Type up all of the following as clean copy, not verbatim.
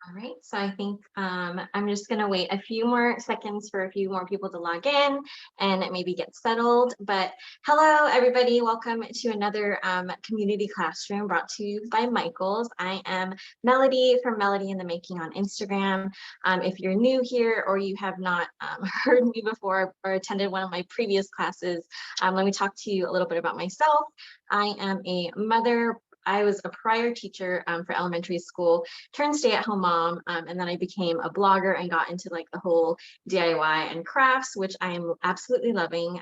All right, so I think I'm just going to wait a few more seconds for a few more people to log in and maybe get settled. But hello, everybody. Welcome to another community classroom brought to you by Michaels. I am Melody from Melody in the Making on Instagram. If you're new here or you have not heard me before or attended one of my previous classes, let me talk to you a little bit about myself. I am a mother. I was a prior teacher for elementary school, turned stay-at-home mom, and then I became a blogger and got into like the whole DIY and crafts, which I am absolutely loving.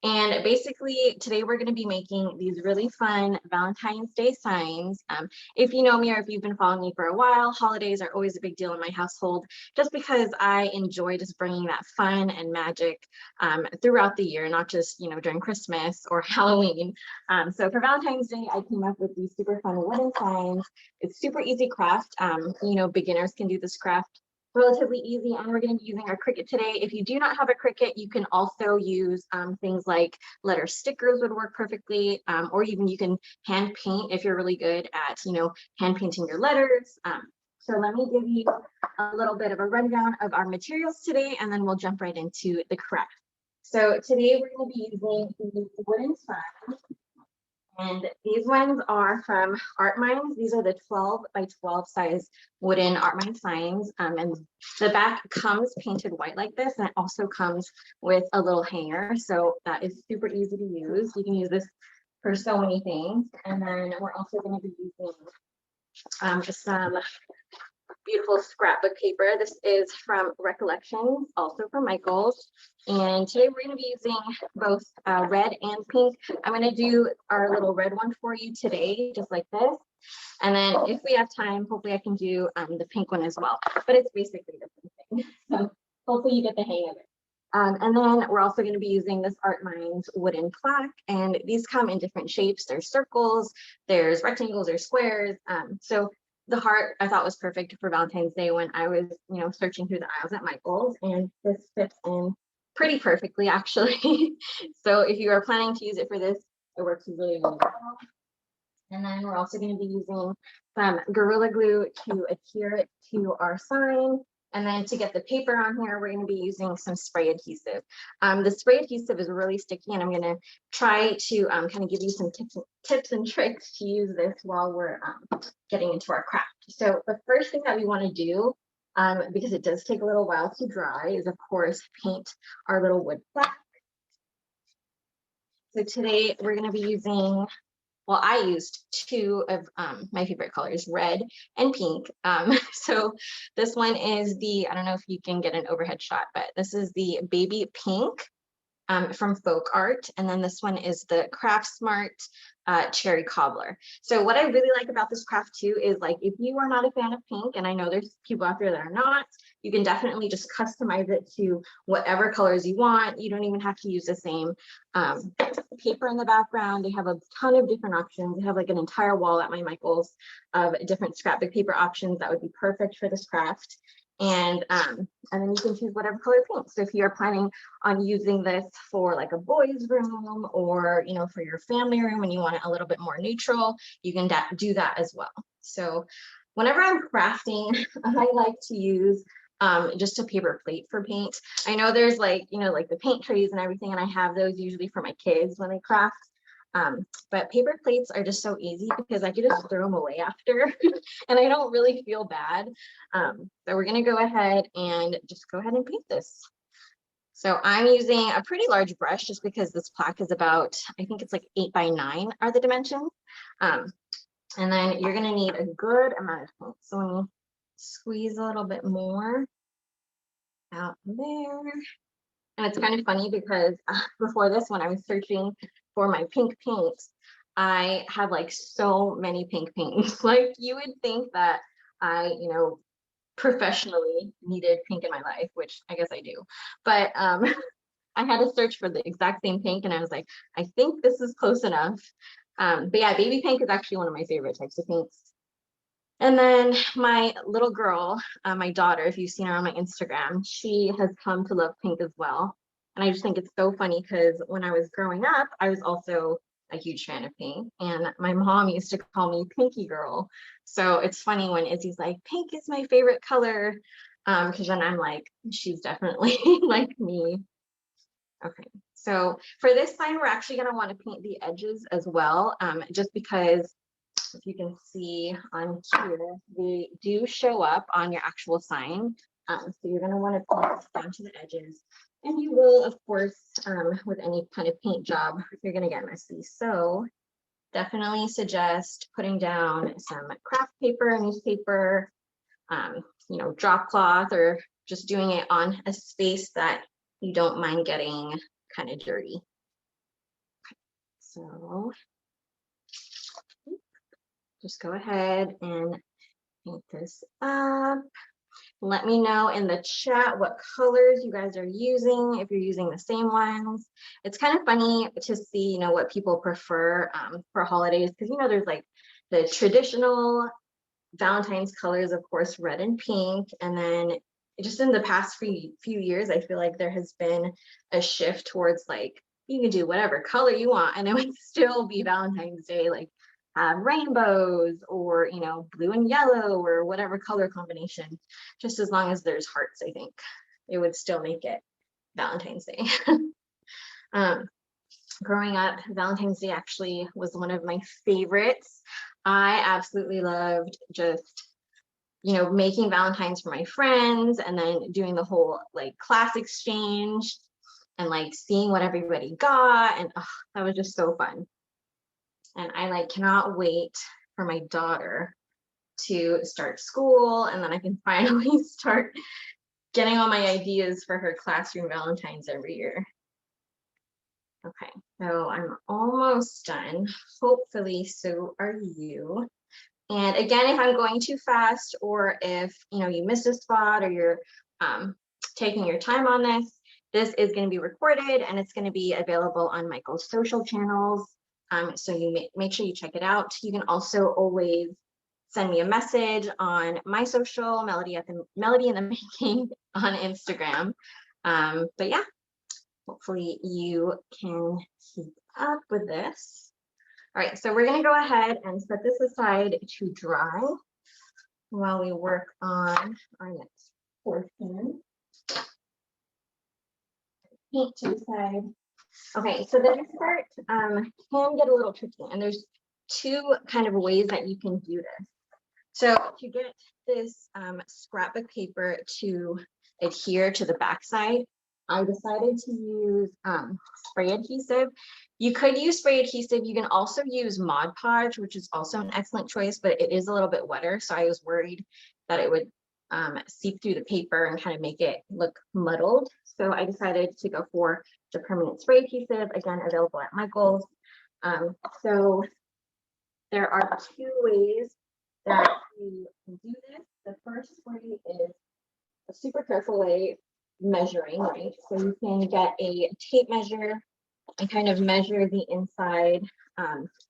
And basically today we're going to be making these really fun Valentine's Day signs. If you know me or if you've been following me for a while, holidays are always a big deal in my household, just because I enjoy just bringing that fun and magic throughout the year, not just, during Christmas or Halloween. So for Valentine's Day, I came up with these super fun wooden signs. It's super easy craft. Beginners can do this craft relatively easy, and we're going to be using our Cricut today. If you do not have a Cricut, you can also use things like letter stickers would work perfectly, or even you can hand paint if you're really good at, hand painting your letters. So let me give you a little bit of a rundown of our materials today, and then we'll jump right into the craft. So today we're going to be using these wooden signs. And these ones are from Art Minds. These are the 12 by 12 size wooden Art Mind signs. And the back comes painted white like this, and it also comes with a little hanger. So that is super easy to use. You can use this for so many things. And then we're also going to be using some beautiful scrapbook paper. This is from Recollections, also from Michaels. And today we're going to be using both red and pink. I'm going to do our little red one for you today, just like this. And then if we have time, hopefully I can do the pink one as well. But it's basically the same thing. So hopefully you get the hang of it. And then we're also going to be using this Art Minds wooden plaque. And these come in different shapes. There's circles, there's rectangles, there's squares. So the heart I thought was perfect for Valentine's Day when I was, searching through the aisles at Michael's, and this fits in pretty perfectly, actually. So if you are planning to use it for this, it works really, really well. And then we're also going to be using some Gorilla Glue to adhere it to our sign. And then to get the paper on here, we're going to be using some spray adhesive. The spray adhesive is really sticky, and I'm going to try to kind of give you some tips and tricks to use this while we're getting into our craft. So the first thing that we want to do, because it does take a little while to dry, is of course paint our little wood plaque. So today we're going to be using, well, I used two of my favorite colors, red and pink. So this one is the, I don't know if you can get an overhead shot, but this is the baby pink from Folk Art. And then this one is the Craft Smart Cherry Cobbler. So what I really like about this craft too is, like, if you are not a fan of pink, and I know there's people out there that are not, you can definitely just customize it to whatever colors you want. You don't even have to use the same paper in the background. They have a ton of different options. They have like an entire wall at my Michael's of different scrapbook paper options that would be perfect for this craft. And then you can choose whatever color paint. So if you're planning on using this for like a boys' room, or for your family room and you want it a little bit more neutral, you can do that as well. So whenever I'm crafting, I like to use just a paper plate for paint. I know there's like the paint trays and everything, and I have those usually for my kids when they craft. But paper plates are just so easy because I could just throw them away after and I don't really feel bad. So we're going to go ahead and just go ahead and paint this. So I'm using a pretty large brush just because this plaque is about, I think it's like 8 by 9 are the dimensions. And then you're going to need a good amount of paint. So when you squeeze a little bit more out there. And it's kind of funny because before this, when I was searching for my pink paints, I had like so many pink paints. Like, you would think that I, professionally needed pink in my life, which I guess I do. But I had to search for the exact same pink, and I was like, I think this is close enough. But yeah, baby pink is actually one of my favorite types of pinks. And then my little girl, my daughter, if you've seen her on my Instagram, she has come to love pink as well. And I just think it's so funny because when I was growing up, I was also a huge fan of pink, and my mom used to call me Pinky Girl. So it's funny when Izzy's like, pink is my favorite color, because then I'm like, she's definitely like me. Okay, so for this sign, we're actually going to want to paint the edges as well, just because if you can see on here, they do show up on your actual sign. So you're going to want to paint down to the edges. And you will, of course, with any kind of paint job, you're going to get messy. So definitely suggest putting down some craft paper, newspaper, you know, drop cloth, or just doing it on a space that you don't mind getting kind of dirty. So just go ahead and paint this up. Let me know in the chat what colors you guys are using, if you're using the same ones. It's kind of funny to see, you know, what people prefer for holidays, because, you know, there's like the traditional Valentine's colors, of course, red and pink. And then just in the past few years, I feel like there has been a shift towards like, you can do whatever color you want and it would still be Valentine's Day, like have rainbows or, you know, blue and yellow or whatever color combination, just as long as there's hearts, I think it would still make it Valentine's Day. Growing up, Valentine's Day actually was one of my favorites. I absolutely loved just, you know, making Valentines for my friends and then doing the whole like class exchange and like seeing what everybody got. And oh, that was just so fun. And I like cannot wait for my daughter to start school, and then I can finally start getting all my ideas for her classroom Valentines every year. Okay, so I'm almost done. Hopefully, so are you. And again, if I'm going too fast, or if you know you missed a spot, or you're taking your time on this is going to be recorded and it's going to be available on Michael's social channels. So you make sure you check it out. You can also always send me a message on my social, Melody in the Making on Instagram. But yeah, hopefully you can keep up with this. All right, so we're going to go ahead and set this aside to dry while we work on our next portion. Paint to the side. Okay, so the next part can get a little tricky, and there's two kind of ways that you can do this. So to get this scrapbook paper to adhere to the backside, I decided to use spray adhesive. You could use spray adhesive. You can also use Mod Podge, which is also an excellent choice, but it is a little bit wetter. So I was worried that it would seep through the paper and kind of make it look muddled. So I decided to go for the permanent spray adhesive, again, available at Michael's. So there are two ways that you can do this. The first way is a super careful way, measuring, right? So you can get a tape measure and kind of measure the inside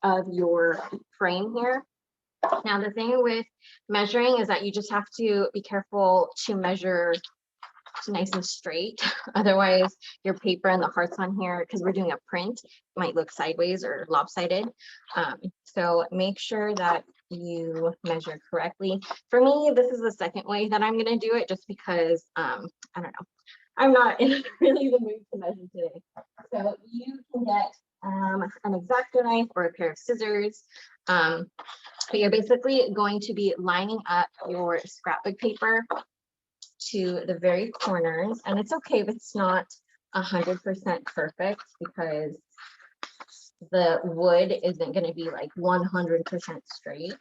of your frame here. Now, the thing with measuring is that you just have to be careful to measure nice and straight. Otherwise, your paper and the hearts on here, because we're doing a print, might look sideways or lopsided. So make sure that you measure correctly. For me, this is the second way that I'm going to do it, just because I don't know, I'm not in really the mood to measure today. So you can get an X-Acto knife or a pair of scissors. But you're basically going to be lining up your scrapbook paper to the very corners, and it's okay if it's not 100% perfect, because the wood isn't going to be like 100% straight.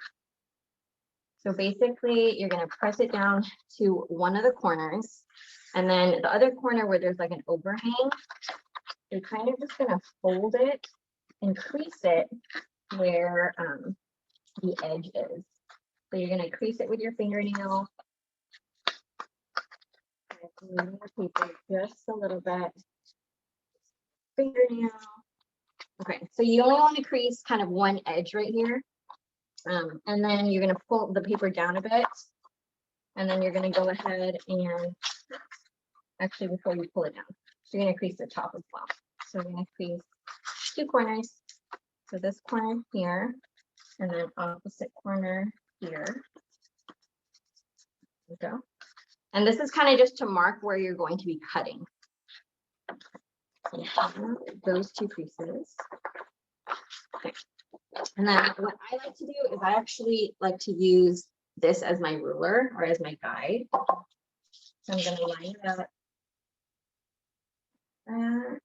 So basically you're going to press it down to one of the corners, and then the other corner where there's like an overhang, you're kind of just going to fold it and crease it where the edge is. So you're going to crease it with your fingernail, moving the paper just a little bit, fingernail. Okay, so you only want to crease kind of one edge right here, and then you're going to pull the paper down a bit, and then you're going to go ahead and actually, before you pull it down, so you're going to crease the top as well. So you're going to crease two corners, So this corner here, and then opposite corner here. There we go. And this is kind of just to mark where you're going to be cutting. So those two creases. Okay. And then what I like to do is I actually like to use this as my ruler or as my guide. So I'm going to line it up. That.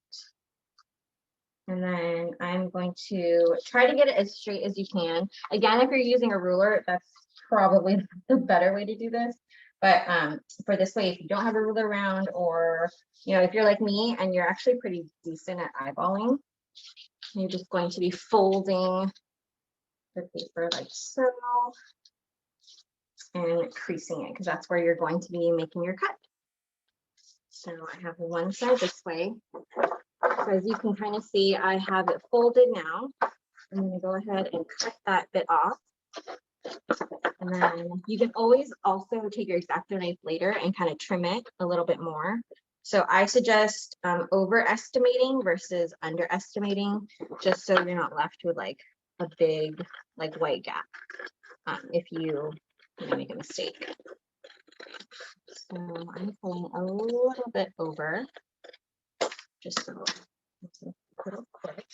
And then I'm going to try to get it as straight as you can. Again, if you're using a ruler, that's probably the better way to do this. But for this way, if you don't have a ruler around, or if you're like me and you're actually pretty decent at eyeballing, you're just going to be folding the paper like so and creasing it, because that's where you're going to be making your cut. So I have one side this way. So as you can kind of see, I have it folded now. I'm going to go ahead and cut that bit off. And then you can always also take your X-Acto knife later and kind of trim it a little bit more. So I suggest overestimating versus underestimating, just so you're not left with like a big like white gap if you make a mistake. So I'm pulling a little bit over, just so it's a little quick.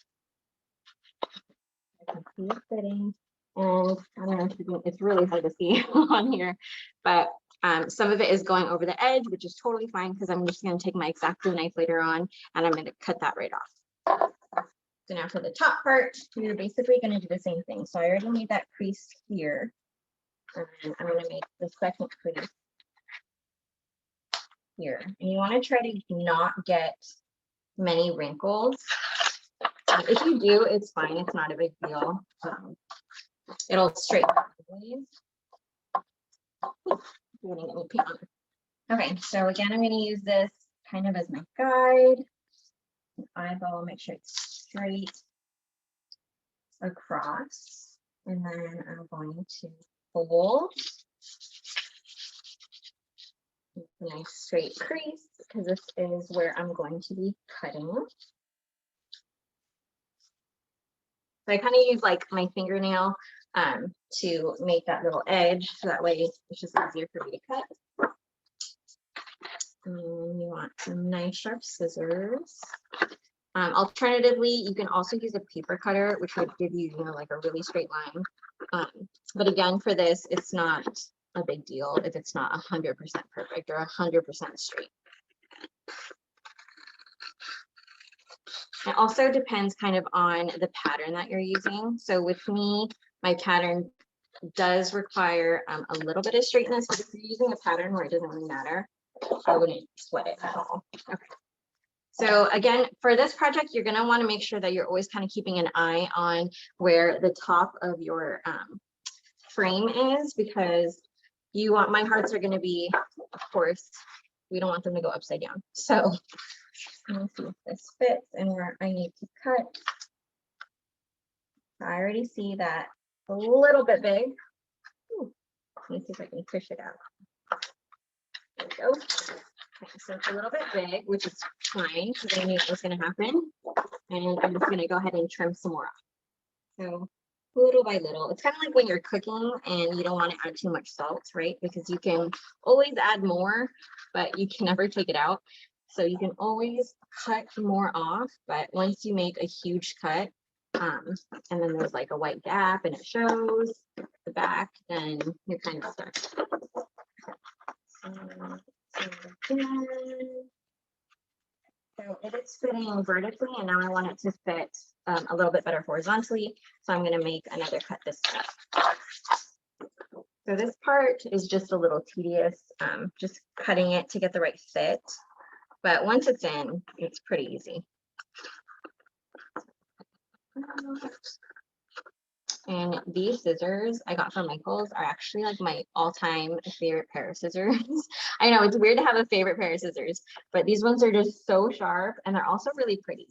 I can see it fitting. And I don't know if you can, it's really hard to see on here, but some of it is going over the edge, which is totally fine, because I'm just going to take my X-Acto knife later on and I'm going to cut that right off. So now for the top part, you're basically going to do the same thing. So I already made that crease here, and I'm going to make the second crease here. And you want to try to not get many wrinkles. If you do, it's fine. It's not a big deal. It'll straighten out the waves. Okay, so again, I'm going to use this kind of as my guide. Eyeball, make sure it's straight across. And then I'm going to fold. A nice straight crease, because this is where I'm going to be cutting. So I kind of use like my fingernail to make that little edge, so that way it's just easier for me to cut. And you want some nice sharp scissors. Alternatively, you can also use a paper cutter, which would give you, like a really straight line. But again, for this, it's not a big deal if it's not 100% perfect or 100% straight. It also depends kind of on the pattern that you're using. So with me, my pattern does require a little bit of straightness, but if you're using a pattern where it doesn't really matter, I wouldn't sweat it at all. Okay. So again, for this project, you're going to want to make sure that you're always kind of keeping an eye on where the top of your frame is, because you want, my hearts are going to be, of course, we don't want them to go upside down. So let me see if this fits and where I need to cut. I already see that a little bit big. Ooh, let me see if I can push it out. There we go. Okay, so it's a little bit big, which is fine, because I knew it was going to happen. And I'm just going to go ahead and trim some more off. So little by little, it's kind of like when you're cooking and you don't want to add too much salt, right? Because you can always add more, but you can never take it out. So you can always cut more off, but once you make a huge cut, and then there's like a white gap and it shows the back, then you're kind of stuck. So it is fitting vertically, and now I want it to fit a little bit better horizontally. So I'm going to make another cut this time. So this part is just a little tedious, just cutting it to get the right fit. But once it's in, it's pretty easy. And these scissors I got from Michael's are actually like my all-time favorite pair of scissors. I know it's weird to have a favorite pair of scissors, but these ones are just so sharp, and they're also really pretty,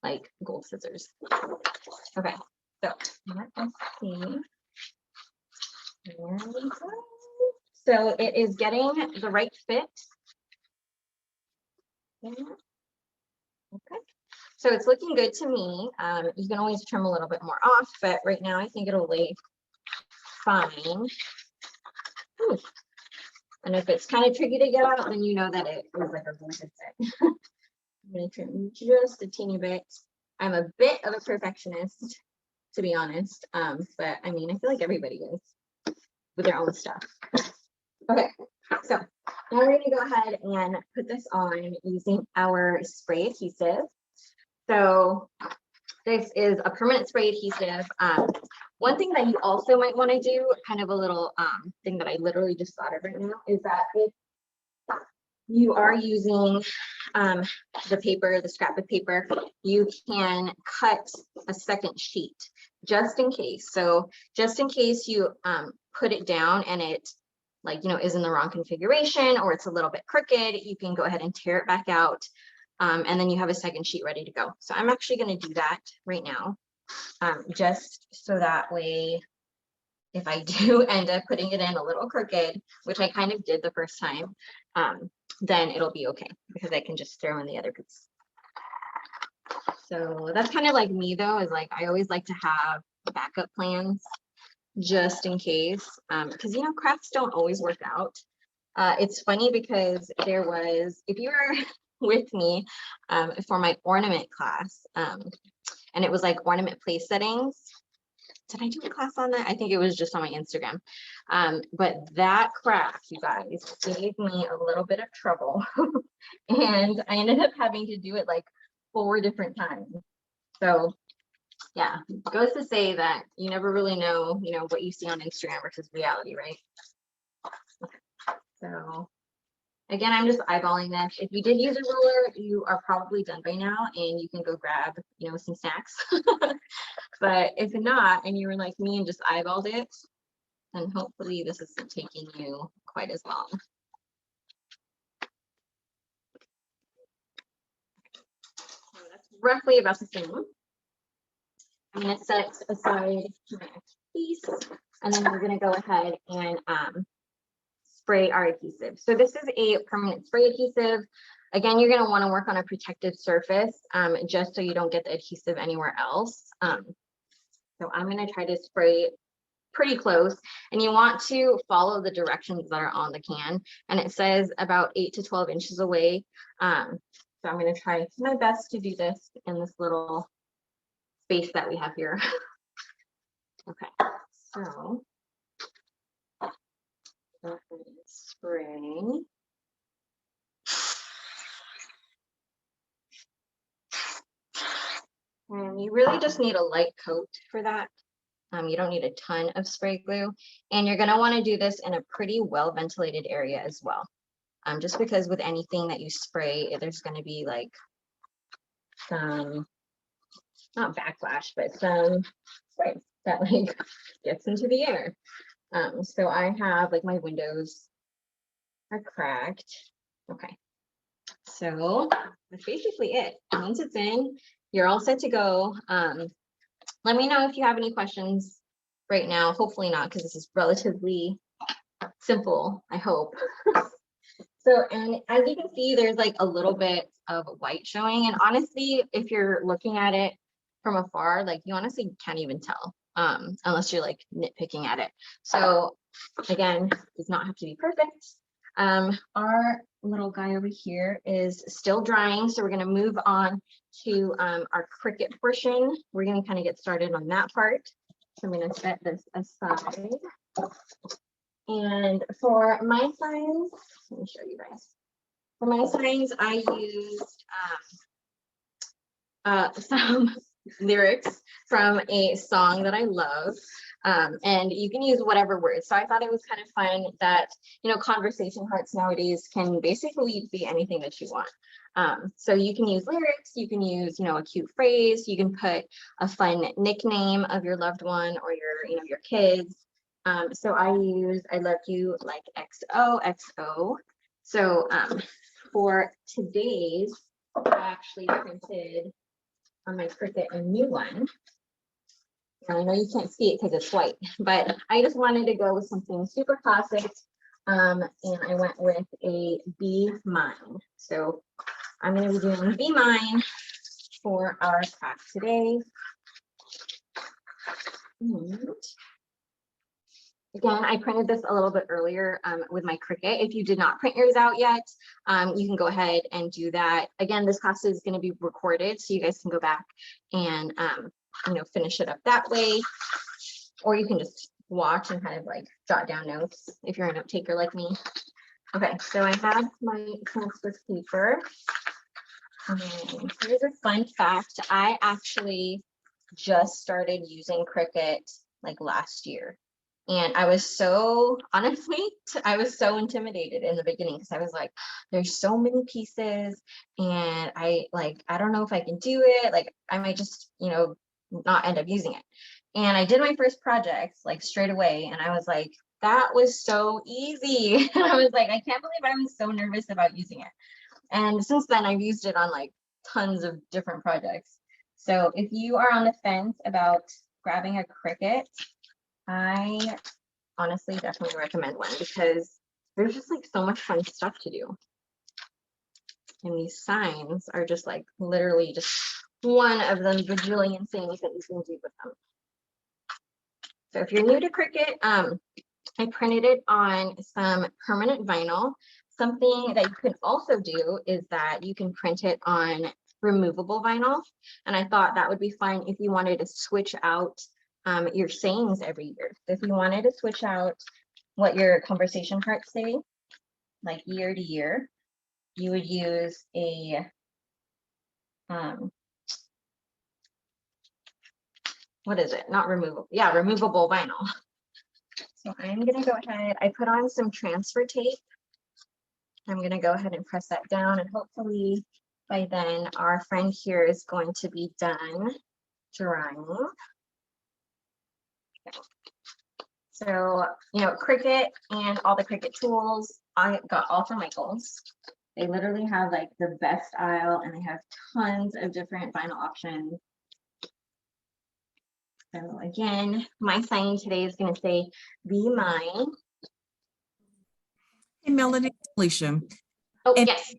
like gold scissors. Okay, so let us see. There we go. So it is getting the right fit. Okay. So it's looking good to me. You can always trim a little bit more off, but right now I think it'll lay fine. Ooh. And if it's kind of tricky to get out, then you know that it was like a really good fit. I'm going to trim just a teeny bit. I'm a bit of a perfectionist, to be honest. But I mean, I feel like everybody is with their own stuff. Okay, so now we're going to go ahead and put this on using our spray adhesive. So this is a permanent spray adhesive. One thing that you also might want to do, kind of a little thing that I literally just thought of right now, is that if you are using the paper, the scrapbook paper, you can cut a second sheet just in case. So just in case you put it down and it is in the wrong configuration, or it's a little bit crooked, you can go ahead and tear it back out. And then you have a second sheet ready to go. So I'm actually going to do that right now, just so that way, if I do end up putting it in a little crooked, which I kind of did the first time, then it'll be okay because I can just throw in the other piece. So that's kind of like me though, is like I always like to have backup plans just in case, because crafts don't always work out. It's funny because there was, if you were with me for my ornament class, and it was like ornament place settings. Did I do a class on that? I think it was just on my Instagram. But that craft, you guys, gave me a little bit of trouble. And I ended up having to do it like 4 different times. So yeah, goes to say that you never really know, what you see on Instagram versus reality, right? Okay. So again, I'm just eyeballing this. If you did use a ruler, you are probably done by now and you can go grab, some snacks. But if not, and you were like me and just eyeballed it, then hopefully this isn't taking you quite as long. So that's roughly about the same. I'm going to set aside my piece, and then we're going to go ahead and spray our adhesive. So this is a permanent spray adhesive. Again, you're going to want to work on a protective surface, just so you don't get the adhesive anywhere else. So I'm going to try to spray pretty close, and you want to follow the directions that are on the can, and it says about 8 to 12 inches away. So I'm going to try my best to do this in this little space that we have here. Okay, so spray. And you really just need a light coat for that. You don't need a ton of spray glue, and you're going to want to do this in a pretty well ventilated area as well. Just because with anything that you spray, there's going to be like some, not backlash, but some spray that like gets into the air. So I have like my windows are cracked. Okay, so that's basically it. Once it's in, you're all set to go. Let me know if you have any questions right now. Hopefully not, because this is relatively simple, I hope. So, and as you can see, there's like a little bit of white showing. And honestly, if you're looking at it from afar, like you honestly can't even tell, unless you're like nitpicking at it. So again, does not have to be perfect. Our little guy over here is still drying, so we're going to move on to our Cricut portion. We're going to kind of get started on that part. So I'm going to set this aside. And for my signs, let me show you guys. For my signs, I used some lyrics from a song that I love. And you can use whatever words. So I thought it was kind of fun that, conversation hearts nowadays can basically be anything that you want. So you can use lyrics, you can use, a cute phrase, you can put a fun nickname of your loved one or your kids. So I love you like XOXO. So for today's, I actually printed on my Cricut a new one. And I know you can't see it because it's white, but I just wanted to go with something super classic. And I went with a Be Mine. So I'm going to be doing Be Mine for our class today. And again, I printed this a little bit earlier with my Cricut. If you did not print yours out yet, you can go ahead and do that. Again, this class is going to be recorded, so you guys can go back and finish it up that way, or you can just watch and kind of like jot down notes if you're a note taker like me. Okay, so I have my transfer paper. And here's a fun fact. I actually just started using Cricut like last year. And I was so, honestly, I was so intimidated in the beginning because I was like, there's so many pieces and I don't know if I can do it. Like I might just, not end up using it. And I did my first project like straight away. And I was like, that was so easy. And I was like, I can't believe I was so nervous about using it. And since then I've used it on like tons of different projects. So if you are on the fence about grabbing a Cricut, I honestly definitely recommend one because there's just like so much fun stuff to do. And these signs are just like literally just one of the bajillion things that you can do with them. So if you're new to Cricut, I printed it on some permanent vinyl. Something that you can also do is that you can print it on removable vinyl. And I thought that would be fun if you wanted to switch out your sayings every year. So if you wanted to switch out what your conversation parts say, like year to year, you would use a what is it? Not removable. Yeah, removable vinyl. So I'm gonna go ahead. I put on some transfer tape. I'm gonna go ahead and press that down, and hopefully by then our friend here is going to be done drawing. Okay. So, Cricut and all the Cricut tools, I got all from Michael's. They literally have like the best aisle and they have tons of different vinyl options. So again, my sign today is going to say, be mine. Hey, Melanie, Alicia. Oh, and yes.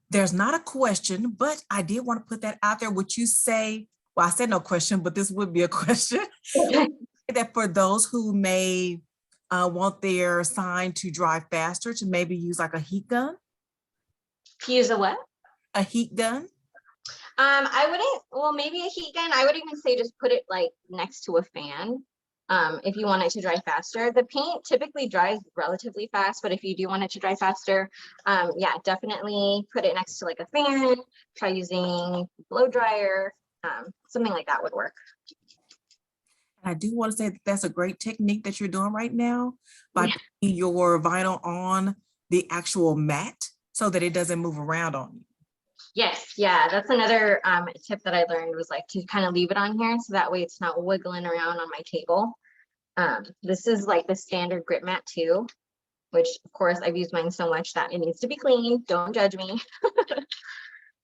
There's not a question, but I did want to put that out there. Would you say, well, I said no question, but this would be a question, Okay. that for those who may want their sign to dry faster, to maybe use like a heat gun? To use a what? A heat gun? I wouldn't, well, maybe a heat gun. I would even say just put it like next to a fan. If you want it to dry faster. The paint typically dries relatively fast, but if you do want it to dry faster, yeah, definitely put it next to like a fan. Try using blow dryer, something like that would work. I do want to say that that's a great technique that you're doing right now by putting your vinyl on the actual mat so that it doesn't move around on you. Yes, yeah, that's another tip that I learned was like to kind of leave it on here so that way it's not wiggling around on my table. This is like the standard grip mat too, which of course I've used mine so much that it needs to be clean. Don't judge me.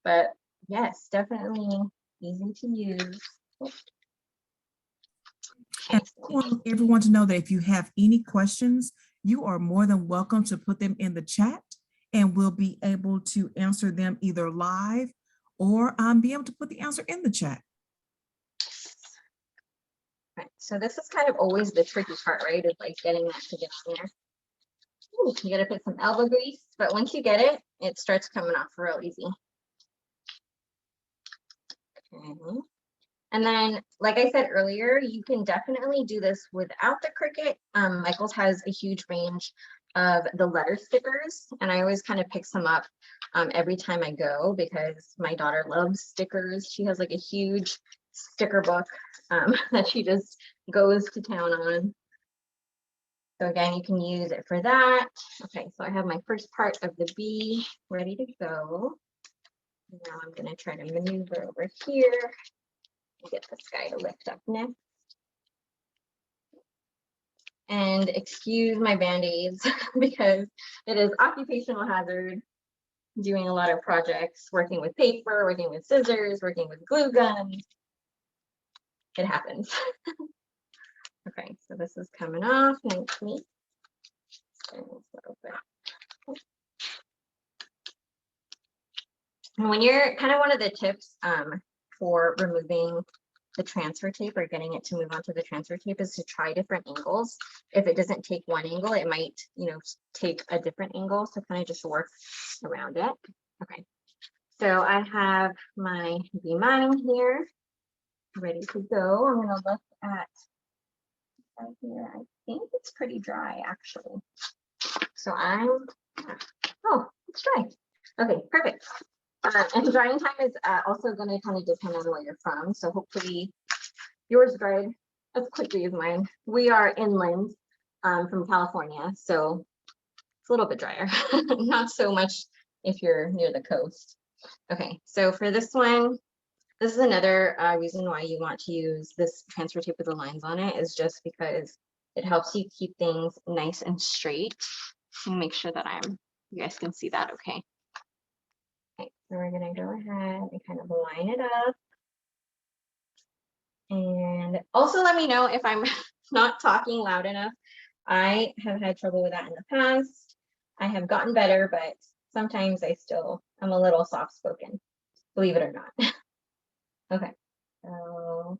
But yes, definitely easy to use. And I want everyone to know that if you have any questions, you are more than welcome to put them in the chat and we'll be able to answer them either live or be able to put the answer in the chat. Right, so this is kind of always the tricky part, right? Is like getting that to get on there. Ooh, you gotta put some elbow grease, but once you get it, it starts coming off real easy. Okay. And then, like I said earlier, you can definitely do this without the Cricut. Michael's has a huge range of the letter stickers, and I always kind of pick some up every time I go because my daughter loves stickers. She has like a huge sticker book that she just goes to town on. So again, you can use it for that. Okay, so I have my first part of the B ready to go. Now I'm going to try to maneuver over here. Get this guy to lift up next. And excuse my band-aids because it is occupational hazard doing a lot of projects, working with paper, working with scissors, working with glue guns. It happens. Okay, so this is coming off nicely. And when you're kind of one of the tips for removing the transfer tape or getting it to move onto the transfer tape is to try different angles. If it doesn't take one angle, it might, take a different angle. So kind of just work around it. Okay. So I have my V-Mine here ready to go. I'm going to look at right here. I think it's pretty dry actually. So oh, it's dry. Okay, perfect. And drying time is also going to kind of depend on where you're from. So hopefully yours dried as quickly as mine. We are inland from California, so it's a little bit drier. Not so much if you're near the coast. Okay, so for this one, this is another reason why you want to use this transfer tape with the lines on it, is just because it helps you keep things nice and straight. Make sure that you guys can see that okay. Okay, so we're gonna go ahead and kind of line it up. And also let me know if I'm not talking loud enough. I have had trouble with that in the past. I have gotten better, but sometimes I'm a little soft spoken, believe it or not. Okay, so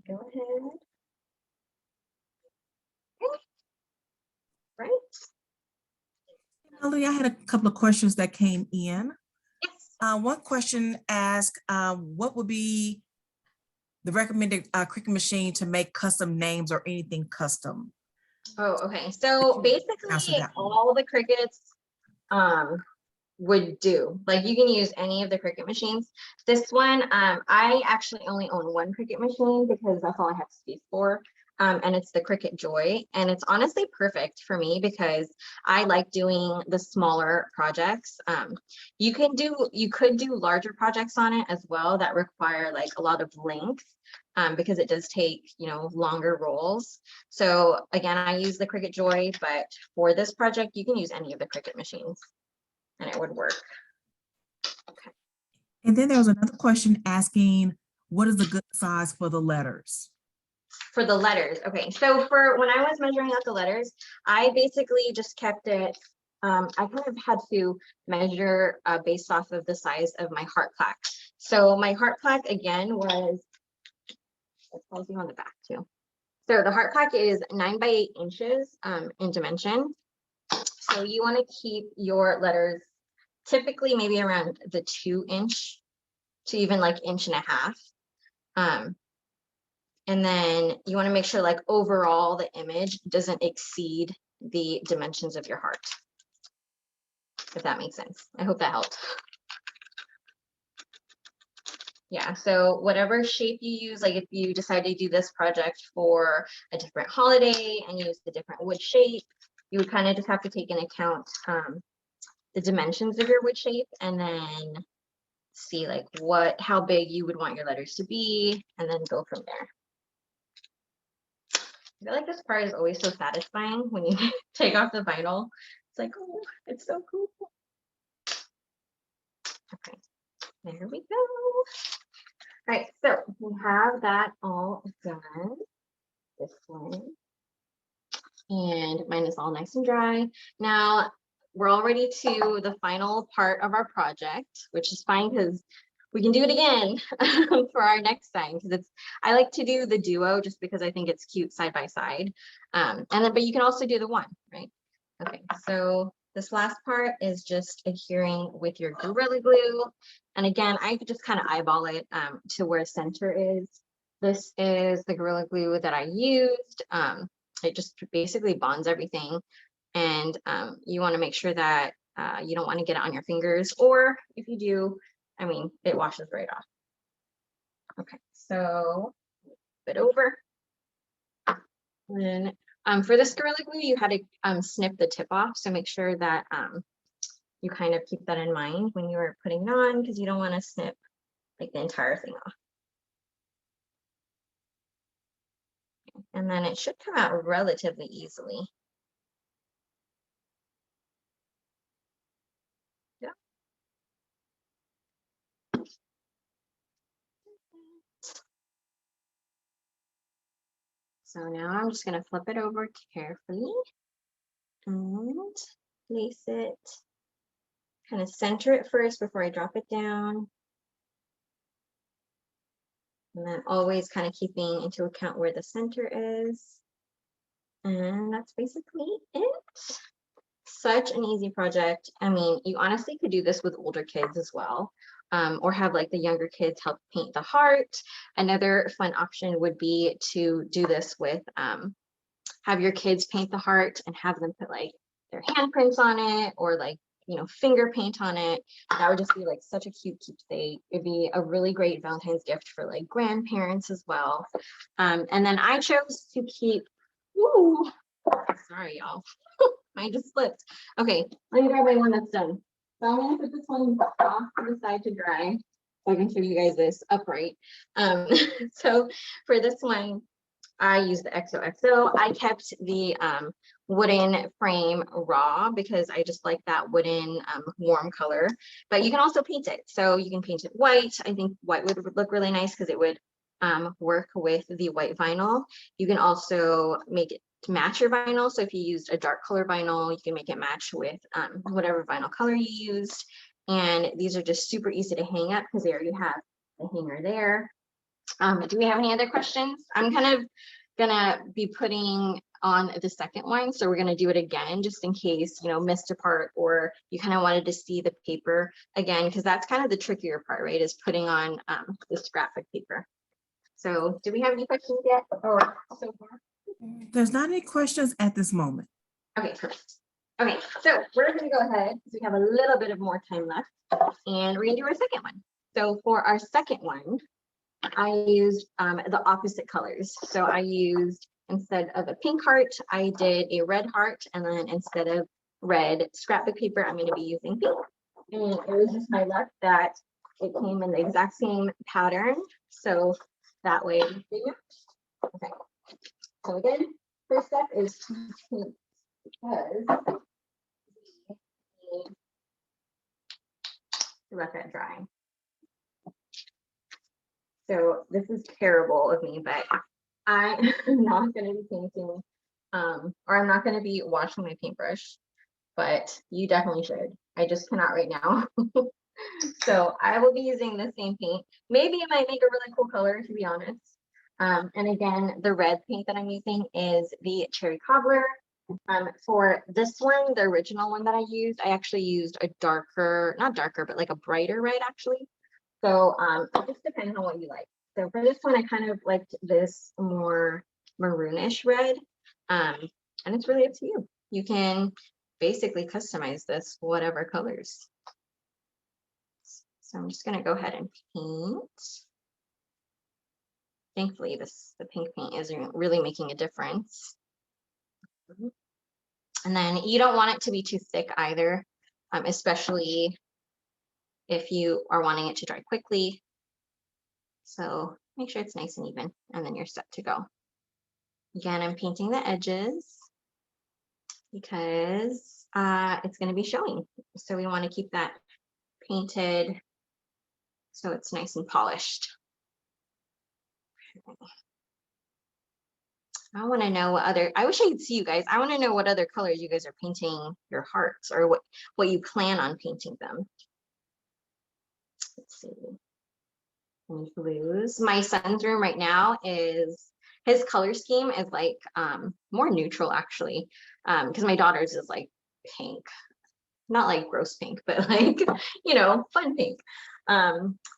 go ahead. Okay. Right. Melody, I had a couple of questions that came in. Yes. One question asked, what would be the recommended Cricut machine to make custom names or anything custom? Oh, okay. So basically all the Cricuts would do. Like you can use any of the Cricut machines. This one, I actually only own one Cricut machine because that's all I have space for. And it's the Cricut Joy. And it's honestly perfect for me because I like doing the smaller projects. You could do larger projects on it as well that require like a lot of length. Because it does take, longer rolls. So again, I use the Cricut Joy, but for this project, you can use any of the Cricut machines and it would work. Okay. And then there was another question asking, what is the good size for the letters? For the letters, okay. So for when I was measuring out the letters, I basically just kept it, I kind of had to measure based off of the size of my heart plaque. So my heart plaque again was, it tells you on the back too. So the heart plaque is 9 by 8 inches in dimension. So you want to keep your letters typically maybe around the 2-inch to even like 1.5 inches. And then you want to make sure like overall the image doesn't exceed the dimensions of your heart. If that makes sense. I hope that helped. Yeah, so whatever shape you use, like if you decide to do this project for a different holiday and use the different wood shape, you would kind of just have to take into account the dimensions of your wood shape and then see like how big you would want your letters to be and then go from there. I feel like this part is always so satisfying when you take off the vinyl. It's like, oh, it's so cool. Okay, there we go. All right, so we have that all done. This one. And mine is all nice and dry. Now we're already to the final part of our project, which is fine because we can do it again for our next time because I like to do the duo just because I think it's cute side by side. But you can also do the one, right? Okay, so this last part is just adhering with your Gorilla Glue. And again, I could just kind of eyeball it to where center is. This is the Gorilla Glue that I used. It just basically bonds everything. And you want to make sure that you don't want to get it on your fingers, or if you do, I mean, it washes right off. Okay, so flip it over. And for this Gorilla Glue, you had to snip the tip off. So make sure that you kind of keep that in mind when you're putting it on, because you don't want to snip like the entire thing off. And then it should come out relatively easily. Yeah. So now I'm just going to flip it over carefully and place it, kind of center it first before I drop it down. And then always kind of keeping into account where the center is. And that's basically it. Such an easy project. I mean, you honestly could do this with older kids as well, or have like the younger kids help paint the heart. Another fun option would be to do this with, have your kids paint the heart and have them put like their handprints on it, or like, you know, finger paint on it. That would just be like such a cute keepsake. It'd be a really great Valentine's gift for like grandparents as well. And then I chose to keep, ooh, sorry y'all, I just slipped. Okay, let me grab my one that's done. So I'm gonna put this one off to the side to dry, so I can show you guys this upright. So for this one, I use the XOXO. I kept the wooden frame raw because I just like that wooden warm color, but you can also paint it. So you can paint it white. I think white would look really nice because it would work with the white vinyl. You can also make it to match your vinyl. So if you used a dark color vinyl, you can make it match with whatever vinyl color you used. And these are just super easy to hang up because they already have the hanger there. Do we have any other questions? I'm kind of gonna be putting on the second one, so we're gonna do it again just in case, you know, missed a part or you kind of wanted to see the paper again, because that's kind of the trickier part, right, is putting on the scrapbook paper. So do we have any questions yet or so far? There's not any questions at this moment. Okay, perfect. Okay, so we're gonna go ahead because we have a little bit of more time left, and we're gonna do our second one. So for our second one, I used the opposite colors. So I used, instead of a pink heart, I did a red heart. And then instead of red scrapbook paper, I'm going to be using pink. And it was just my luck that it came in the exact same pattern. So that way, okay. So again, first step is to paint because to let that dry. So this is terrible of me, but I am not going to be painting, or I'm not going to be washing my paintbrush, but you definitely should. I just cannot right now. So I will be using the same paint. Maybe it might make a really cool color, to be honest. And again, the red paint that I'm using is the Cherry Cobbler. For this one, the original one that I used, I actually used a darker, not darker, but like a brighter red actually. So it just depends on what you like. So for this one, I kind of liked this more maroonish red. And it's really up to you. You can basically customize this whatever colors. So I'm just gonna go ahead and paint. Thankfully, the pink paint isn't really making a difference. And then you don't want it to be too thick either, especially if you are wanting it to dry quickly. So make sure it's nice and even, and then you're set to go. Again, I'm painting the edges because it's going to be showing. So we want to keep that painted so it's nice and polished. I want to know what other, I wish I could see you guys. I want to know what other colors you guys are painting your hearts, or what you plan on painting them. Let's see. Any blues. My son's room right now is, his color scheme is like more neutral actually, because my daughter's is like pink, not like gross pink, but like, you know, fun pink.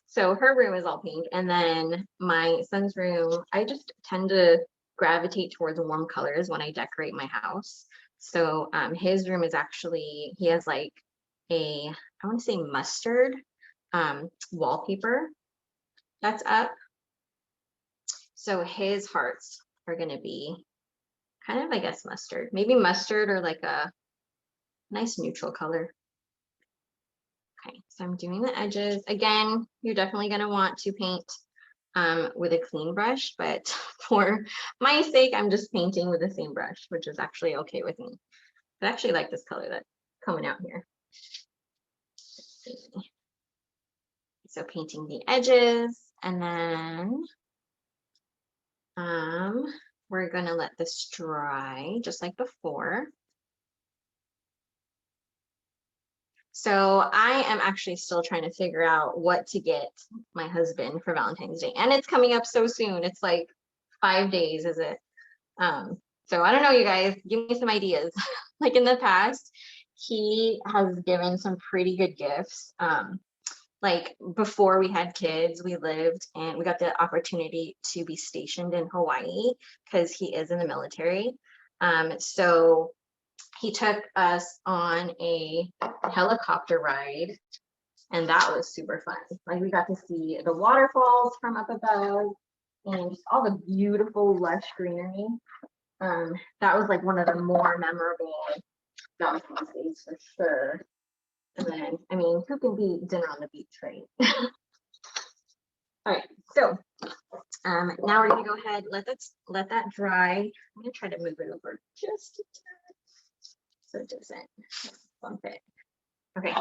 So her room is all pink, and then my son's room, I just tend to gravitate towards warm colors when I decorate my house. So his room is actually, he has like a, I want to say mustard wallpaper that's up. So his hearts are going to be kind of, I guess, mustard, maybe mustard or like a nice neutral color. Okay, so I'm doing the edges. Again, you're definitely going to want to paint with a clean brush, but for my sake, I'm just painting with the same brush, which is actually okay with me. I actually like this color that's coming out here. So painting the edges, and then we're going to let this dry just like before. So I am actually still trying to figure out what to get my husband for Valentine's Day. And it's coming up so soon. It's like 5 days, is it? So I don't know, you guys, give me some ideas. Like in the past, he has given some pretty good gifts. Like before we had kids, we lived and we got the opportunity to be stationed in Hawaii because he is in the military. So he took us on a helicopter ride, and that was super fun. Like we got to see the waterfalls from up above and just all the beautiful lush greenery. That was like one of the more memorable Valentine's days for sure. And then, I mean, who can beat dinner on the beach, right? All right, so now we're gonna go ahead, let that dry. I'm gonna try to move it over just a tad so it doesn't bump it. Okay,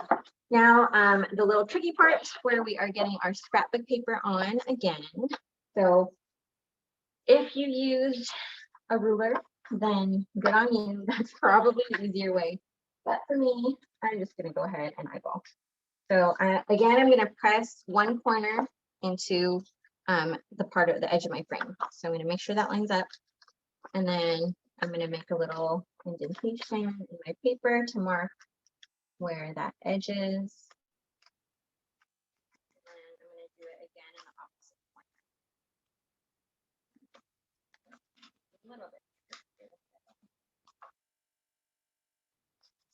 now the little tricky part where we are getting our scrapbook paper on again. So if you used a ruler, then good on you. That's probably the easier way. But for me, I'm just gonna go ahead and eyeball. So again, I'm gonna press one corner into the part of the edge of my frame. So I'm gonna make sure that lines up. And then I'm gonna make a little indentation in my paper to mark where that edge is. And then I'm gonna do it again in the opposite corner. A little bit.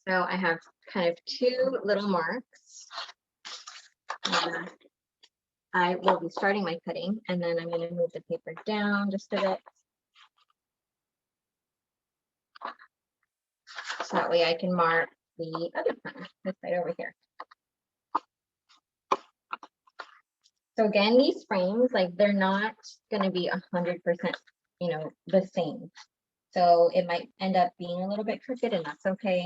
So I have kind of two little marks. I will be starting my cutting, and then I'm going to move the paper down just a bit. So that way I can mark the other corner, this side over here. So again, these frames, like they're not going to be 100%, you know, the same. So it might end up being a little bit crooked, and that's okay.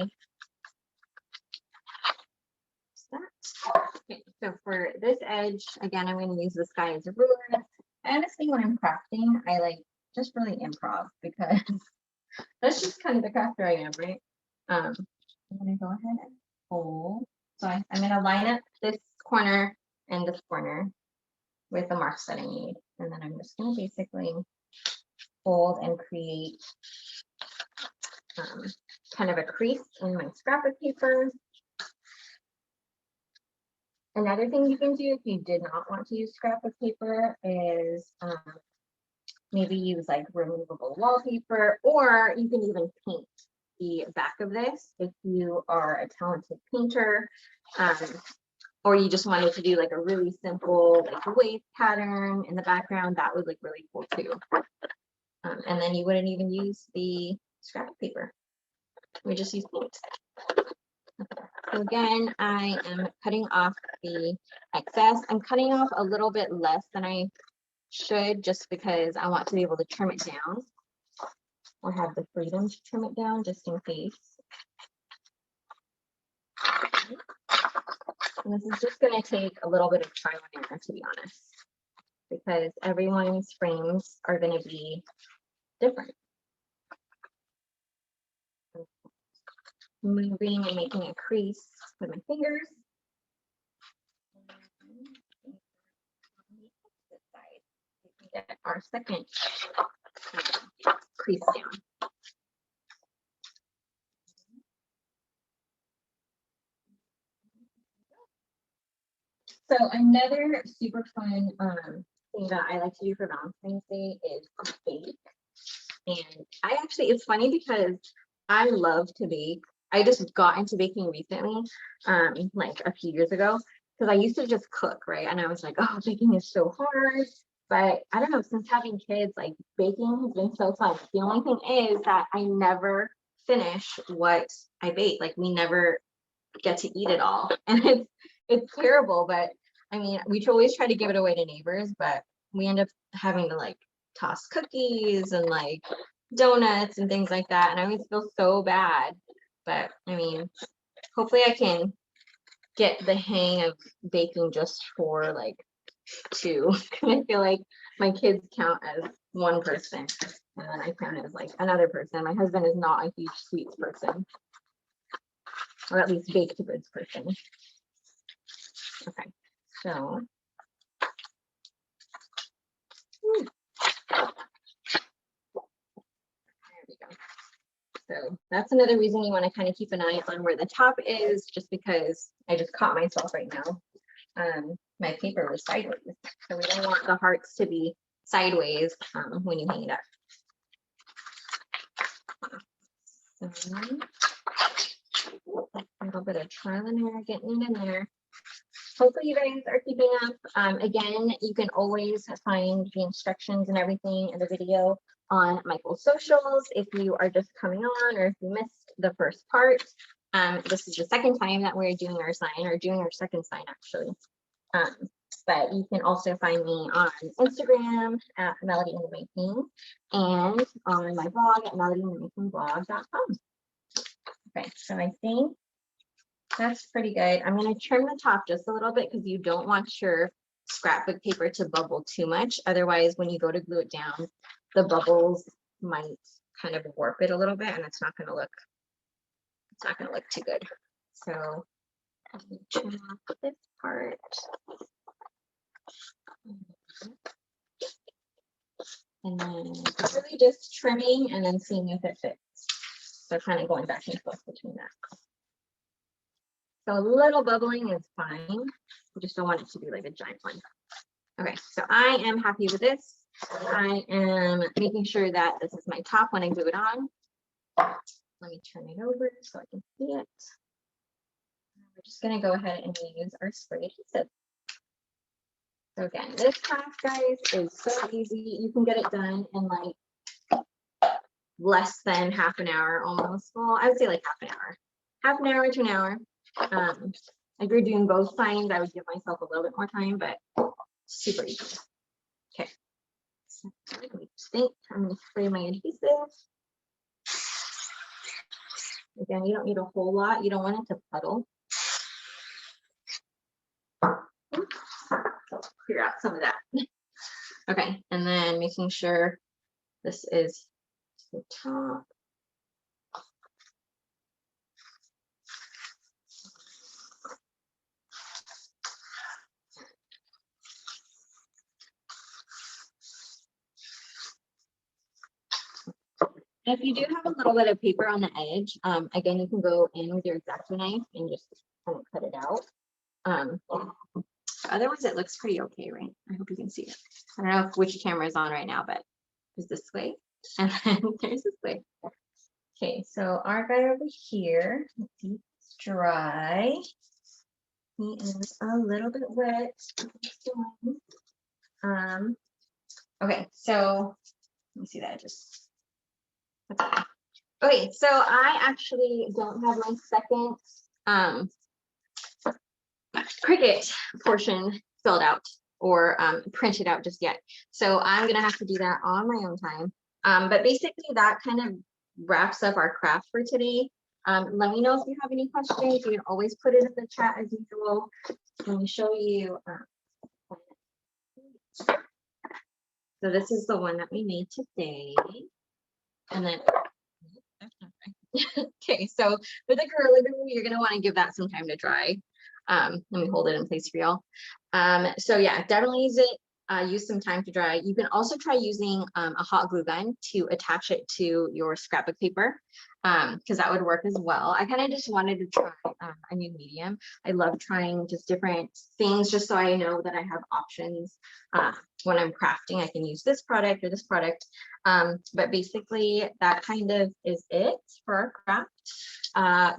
Okay, so for this edge, again, I'm going to use this guy as a ruler. Honestly, when I'm crafting, I like just really improv because that's just kind of the crafter I am, right? I'm going to go ahead and fold. So I'm going to line up this corner and this corner with the marks that I need. And then I'm just going to basically fold and create kind of a crease in my scrapbook paper. Another thing you can do if you did not want to use scrapbook paper is maybe use like removable wallpaper, or you can even paint the back of this if you are a talented painter, or you just wanted to do like a really simple like wave pattern in the background. That would look really cool too. And then you wouldn't even use the scrapbook paper. We just use paint. So again, I am cutting off the excess. I'm cutting off a little bit less than I should just because I want to be able to trim it down or have the freedom to trim it down just in case. And this is just going to take a little bit of trial and error, to be honest, because everyone's frames are going to be different. Moving and making a crease with my fingers. Get our second crease down. So another super fun thing that I like to do for Valentine's Day is bake. And I actually, it's funny because I love to bake. I just got into baking recently, like a few years ago, because I used to just cook, right? And I was like, oh, baking is so hard. But I don't know, since having kids, like baking has been so fun. The only thing is that I never finish what I bake. Like we never get to eat it all. And it's terrible, but I mean, we always try to give it away to neighbors, but we end up having to like toss cookies and like donuts and things like that. And I always feel so bad. But I mean, hopefully I can get the hang of baking just for like two. I feel like my kids count as one person and then I count as like another person. My husband is not a huge sweets person. or at least baked goods person. Okay, so. There we go. So that's another reason you want to kind of keep an eye on where the top is, just because I just caught myself right now. My paper was sideways, so we don't want the hearts to be sideways when you hang it up. So, a little bit of trial and error getting it in there. Hopefully you guys are keeping up. Again, you can always find the instructions and everything in the video on Michael's socials if you are just coming on or if you missed the first part. This is the second time that we're doing our sign, or doing our second sign actually. But you can also find me on Instagram at Melody in the Making and on my blog at melodyinthemakingblog.com. Okay, so I think that's pretty good. I'm going to trim the top just a little bit because you don't want your scrapbook paper to bubble too much. Otherwise, when you go to glue it down, the bubbles might kind of warp it a little bit, and it's not going to look too good. So I'm going to trim off this part. And then really just trimming and then seeing if it fits. So kind of going back and forth between that. So a little bubbling is fine. We just don't want it to be like a giant one. Okay, so I am happy with this. I am making sure that this is my top when I glue it on. Let me turn it over so I can see it. We're just going to go ahead and use our spray adhesive. So again, this class, guys, is so easy. You can get it done in like less than half an hour almost. Well, I would say like half an hour to an hour. If you're doing both signs, I would give myself a little bit more time, but super easy. Okay. So let me think. I'm going to spray my adhesive. Again, you don't need a whole lot. You don't want it to puddle. Clear out some of that. Okay, and then making sure this is the top. If you do have a little bit of paper on the edge, again, you can go in with your X-Acto knife and just kind of cut it out. Otherwise, it looks pretty okay, right? I hope you can see it. I don't know which camera is on right now, but there's this way, and then there's this way. Okay, so our guy over here, let's see, it's dry. He is a little bit wet. Okay, so let me see that just. Okay, so I actually don't have my second Cricut portion filled out or printed out just yet. So I'm gonna have to do that on my own time. But basically that kind of wraps up our craft for today. Let me know if you have any questions. You can always put it in the chat as usual. Let me show you. So this is the one that we made today. And then, okay, so for the Gorilla Glue, you're gonna wanna give that some time to dry. Let me hold it in place for y'all. So yeah, definitely use some time to dry. You can also try using a hot glue gun to attach it to your scrapbook paper, because that would work as well. I kind of just wanted to try a new medium. I love trying just different things just so I know that I have options when I'm crafting. I can use this product or this product, but basically that kind of is it for our craft.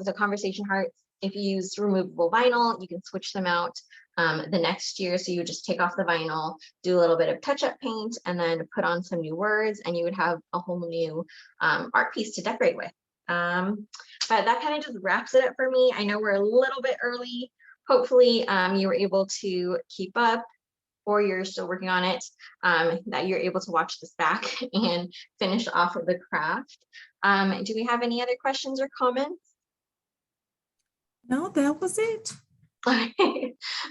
The conversation hearts, if you use removable vinyl, you can switch them out the next year. So you just take off the vinyl, do a little bit of touch-up paint, and then put on some new words, and you would have a whole new art piece to decorate with. But that kind of just wraps it up for me. I know we're a little bit early. Hopefully you were able to keep up, or you're still working on it, that you're able to watch this back and finish off the craft. Do we have any other questions or comments? No, that was it.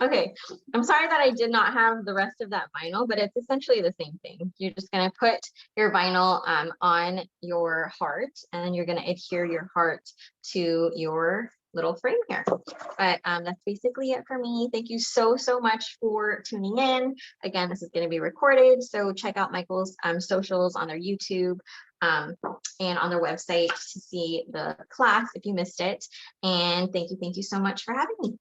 Okay, I'm sorry that I did not have the rest of that vinyl, but it's essentially the same thing. You're just going to put your vinyl on your heart, and then you're going to adhere your heart to your little frame here. But that's basically it for me. Thank you so much for tuning in. Again, this is going to be recorded, so check out Michael's socials on their YouTube and on their website to see the class if you missed it. And thank you so much for having me.